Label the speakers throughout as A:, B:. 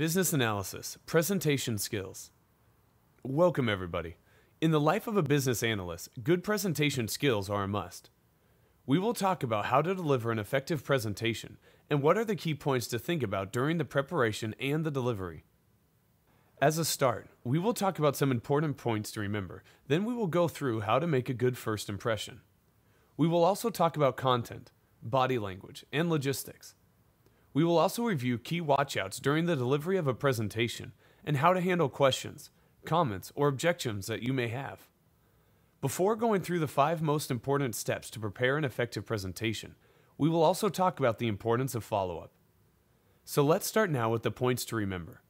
A: Business analysis, presentation skills. Welcome everybody. In the life of a business analyst, good presentation skills are a must. We will talk about how to deliver an effective presentation and what are the key points to think about during the preparation and the delivery. As a start, we will talk about some important points to remember, then we will go through how to make a good first impression. We will also talk about content, body language, and logistics. We will also review key watchouts during the delivery of a presentation and how to handle questions, comments, or objections that you may have. Before going through the 5 most important steps to prepare an effective presentation, we will also talk about the importance of follow-up. So let's start now with the points to remember.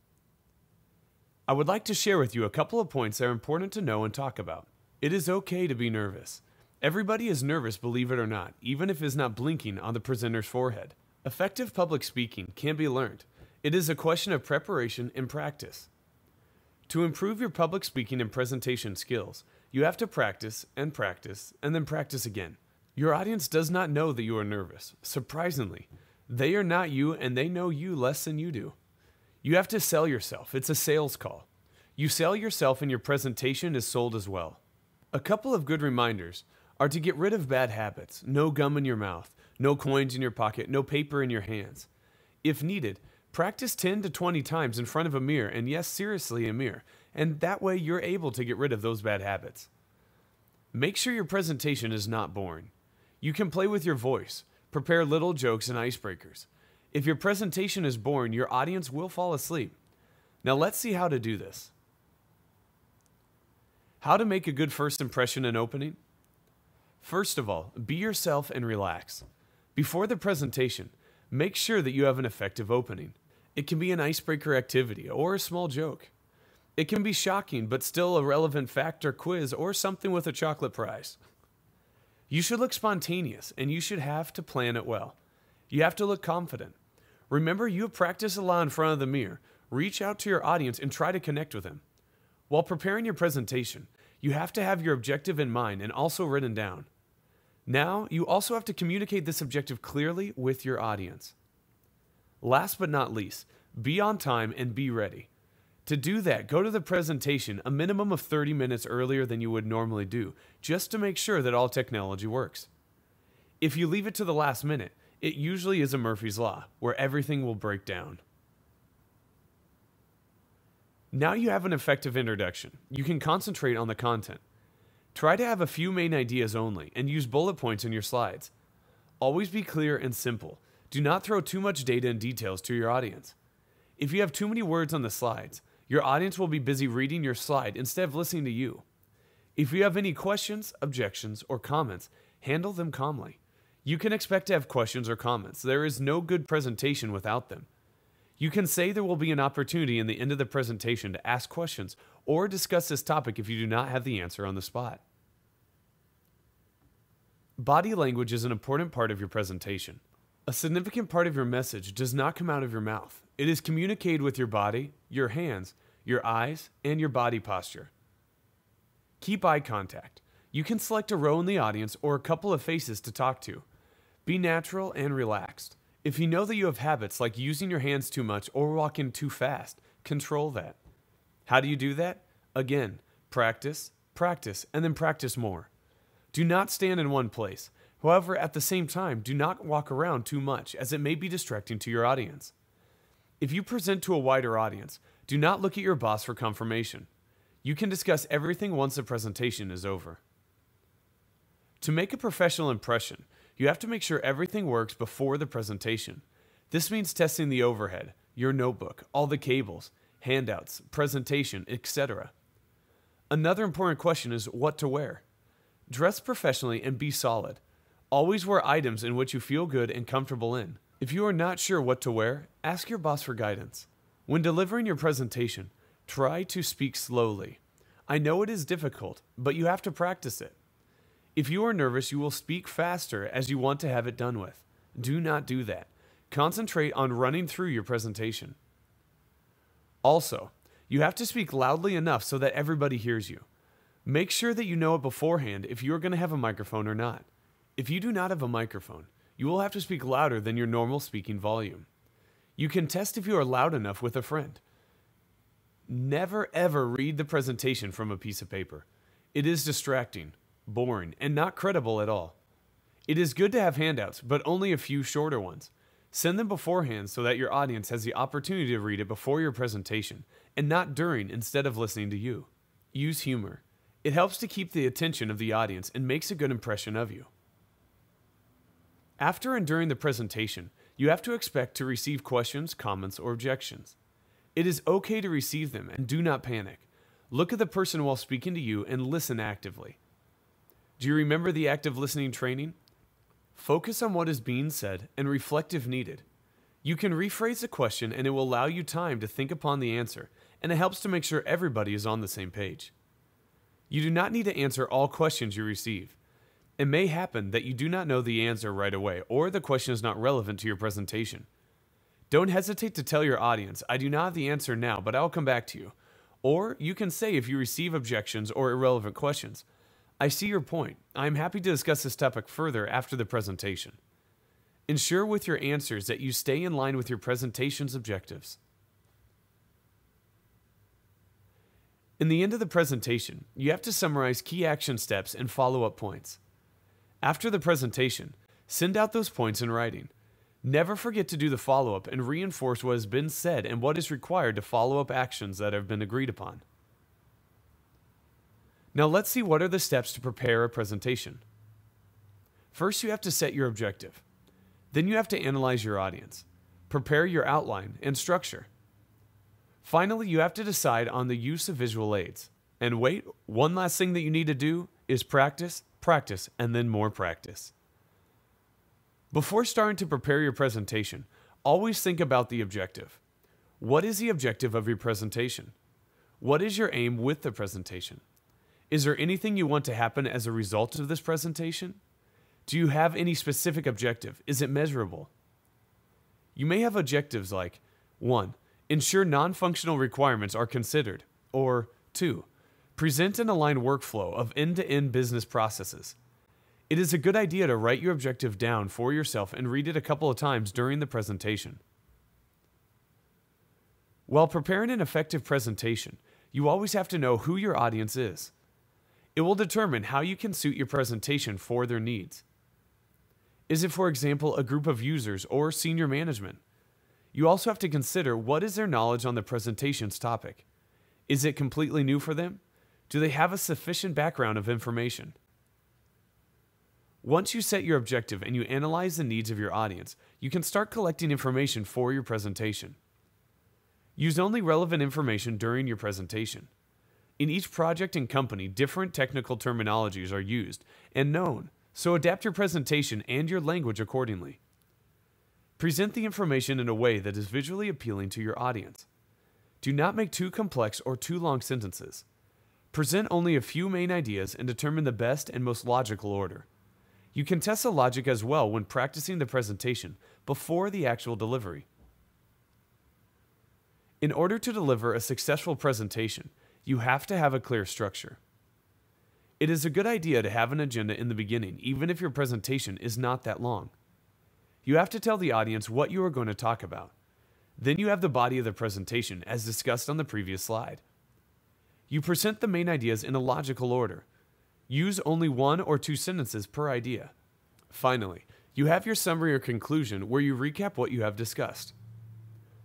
A: I would like to share with you a couple of points that are important to know and talk about. It is okay to be nervous. Everybody is nervous, believe it or not, even if it is not blinking on the presenter's forehead. Effective public speaking can be learned. It is a question of preparation and practice. To improve your public speaking and presentation skills, you have to practice, and then practice again. Your audience does not know that you are nervous. Surprisingly, they are not you and they know you less than you do. You have to sell yourself. It's a sales call. You sell yourself and your presentation is sold as well. A couple of good reminders are to get rid of bad habits. No gum in your mouth, no coins in your pocket, no paper in your hands. If needed, practice 10 to 20 times in front of a mirror, and yes, seriously, a mirror, and that way you're able to get rid of those bad habits. Make sure your presentation is not boring. You can play with your voice, prepare little jokes and icebreakers. If your presentation is boring, your audience will fall asleep. Now let's see how to do this. How to make a good first impression and opening? First of all, be yourself and relax. Before the presentation, make sure that you have an effective opening. It can be an icebreaker activity or a small joke. It can be shocking but still a relevant fact or quiz or something with a chocolate prize. You should look spontaneous and you should have to plan it well. You have to look confident. Remember, you have practiced a lot in front of the mirror. Reach out to your audience and try to connect with them. While preparing your presentation, you have to have your objective in mind and also written down. Now, you also have to communicate this objective clearly with your audience. Last but not least, be on time and be ready. To do that, go to the presentation a minimum of 30 minutes earlier than you would normally do, just to make sure that all technology works. If you leave it to the last minute, it usually is a Murphy's Law, where everything will break down. Now you have an effective introduction. You can concentrate on the content. Try to have a few main ideas only and use bullet points in your slides. Always be clear and simple. Do not throw too much data and details to your audience. If you have too many words on the slides, your audience will be busy reading your slide instead of listening to you. If you have any questions, objections, or comments, handle them calmly. You can expect to have questions or comments. There is no good presentation without them. You can say there will be an opportunity in the end of the presentation to ask questions or discuss this topic if you do not have the answer on the spot. Body language is an important part of your presentation. A significant part of your message does not come out of your mouth. It is communicated with your body, your hands, your eyes, and your body posture. Keep eye contact. You can select a row in the audience or a couple of faces to talk to. Be natural and relaxed. If you know that you have habits like using your hands too much or walking too fast, control that. How do you do that? Again, practice, and then practice more. Do not stand in one place. However, at the same time, do not walk around too much as it may be distracting to your audience. If you present to a wider audience, do not look at your boss for confirmation. You can discuss everything once the presentation is over. To make a professional impression, you have to make sure everything works before the presentation. This means testing the overhead, your notebook, all the cables, handouts, presentation, etc. Another important question is what to wear. Dress professionally and be solid. Always wear items in which you feel good and comfortable in. If you are not sure what to wear, ask your boss for guidance. When delivering your presentation, try to speak slowly. I know it is difficult, but you have to practice it. If you are nervous, you will speak faster as you want to have it done with. Do not do that. Concentrate on running through your presentation. Also, you have to speak loudly enough so that everybody hears you. Make sure that you know it beforehand if you are going to have a microphone or not. If you do not have a microphone, you will have to speak louder than your normal speaking volume. You can test if you are loud enough with a friend. Never ever read the presentation from a piece of paper. It is distracting, boring, and not credible at all. It is good to have handouts, but only a few shorter ones. Send them beforehand so that your audience has the opportunity to read it before your presentation, and not during instead of listening to you. Use humor. It helps to keep the attention of the audience and makes a good impression of you. After and during the presentation, you have to expect to receive questions, comments, or objections. It is okay to receive them and do not panic. Look at the person while speaking to you and listen actively. Do you remember the active listening training? Focus on what is being said and reflect if needed. You can rephrase the question and it will allow you time to think upon the answer, and it helps to make sure everybody is on the same page. You do not need to answer all questions you receive. It may happen that you do not know the answer right away, or the question is not relevant to your presentation. Don't hesitate to tell your audience, I do not have the answer now, but I'll come back to you. Or you can say if you receive objections or irrelevant questions, I see your point. I am happy to discuss this topic further after the presentation. Ensure with your answers that you stay in line with your presentation's objectives. In the end of the presentation, you have to summarize key action steps and follow-up points. After the presentation, send out those points in writing. Never forget to do the follow-up and reinforce what has been said and what is required to follow up actions that have been agreed upon. Now let's see what are the steps to prepare a presentation. First, you have to set your objective. Then you have to analyze your audience. Prepare your outline and structure. Finally, you have to decide on the use of visual aids. And wait, one last thing that you need to do is practice, practice, and then more practice. Before starting to prepare your presentation, always think about the objective. What is the objective of your presentation? What is your aim with the presentation? Is there anything you want to happen as a result of this presentation? Do you have any specific objective? Is it measurable? You may have objectives like 1. Ensure non-functional requirements are considered, or 2. Present an aligned workflow of end-to-end business processes. It is a good idea to write your objective down for yourself and read it a couple of times during the presentation. While preparing an effective presentation, you always have to know who your audience is. It will determine how you can suit your presentation for their needs. Is it, for example, a group of users or senior management? You also have to consider what is their knowledge on the presentation's topic. Is it completely new for them? Do they have a sufficient background of information? Once you set your objective and you analyze the needs of your audience, you can start collecting information for your presentation. Use only relevant information during your presentation. In each project and company, different technical terminologies are used and known, so adapt your presentation and your language accordingly. Present the information in a way that is visually appealing to your audience. Do not make too complex or too long sentences. Present only a few main ideas and determine the best and most logical order. You can test the logic as well when practicing the presentation before the actual delivery. In order to deliver a successful presentation, you have to have a clear structure. It is a good idea to have an agenda in the beginning, even if your presentation is not that long. You have to tell the audience what you are going to talk about. Then you have the body of the presentation, as discussed on the previous slide. You present the main ideas in a logical order. Use only 1 or 2 sentences per idea. Finally, you have your summary or conclusion where you recap what you have discussed.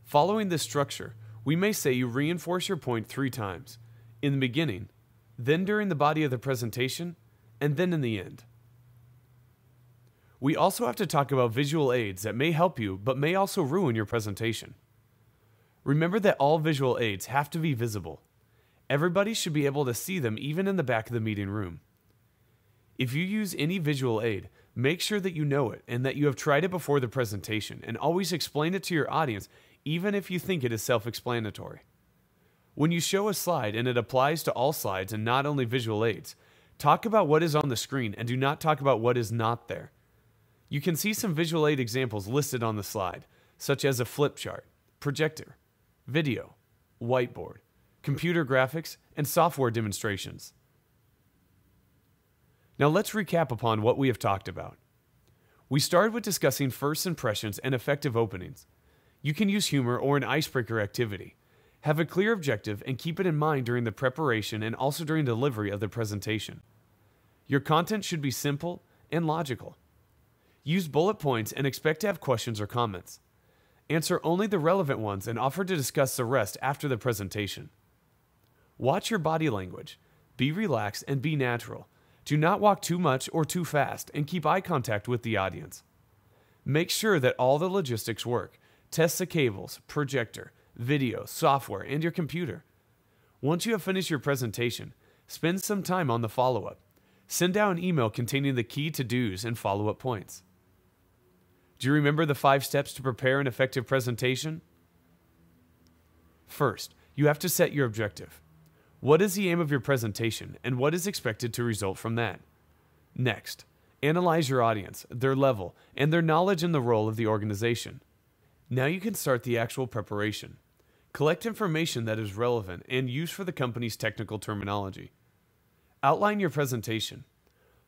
A: Following this structure, we may say you reinforce your point 3 times, in the beginning, then during the body of the presentation, and then in the end. We also have to talk about visual aids that may help you but may also ruin your presentation. Remember that all visual aids have to be visible. Everybody should be able to see them even in the back of the meeting room. If you use any visual aid, make sure that you know it and that you have tried it before the presentation, and always explain it to your audience even if you think it is self-explanatory. When you show a slide, and it applies to all slides and not only visual aids, talk about what is on the screen and do not talk about what is not there. You can see some visual aid examples listed on the slide, such as a flip chart, projector, video, whiteboard, computer graphics, and software demonstrations. Now let's recap upon what we have talked about. We started with discussing first impressions and effective openings. You can use humor or an icebreaker activity. Have a clear objective and keep it in mind during the preparation and also during delivery of the presentation. Your content should be simple and logical. Use bullet points and expect to have questions or comments. Answer only the relevant ones and offer to discuss the rest after the presentation. Watch your body language. Be relaxed and be natural. Do not walk too much or too fast, and keep eye contact with the audience. Make sure that all the logistics work. Test the cables, projector, video, software, and your computer. Once you have finished your presentation, spend some time on the follow-up. Send out an email containing the key to-dos and follow-up points. Do you remember the 5 steps to prepare an effective presentation? First, you have to set your objective. What is the aim of your presentation, and what is expected to result from that? Next, analyze your audience, their level, and their knowledge in the role of the organization. Now you can start the actual preparation. Collect information that is relevant and used for the company's technical terminology. Outline your presentation.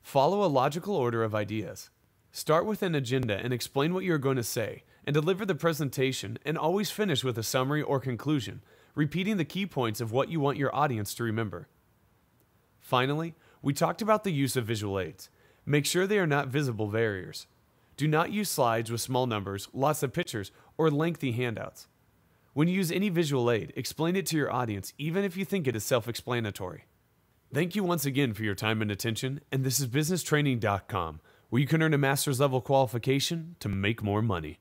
A: Follow a logical order of ideas. Start with an agenda and explain what you are going to say, and deliver the presentation, and always finish with a summary or conclusion, repeating the key points of what you want your audience to remember. Finally, we talked about the use of visual aids. Make sure they are not visible barriers. Do not use slides with small numbers, lots of pictures, or lengthy handouts. When you use any visual aid, explain it to your audience even if you think it is self-explanatory. Thank you once again for your time and attention, and this is businesstraining.com, where you can earn a master's level qualification to make more money.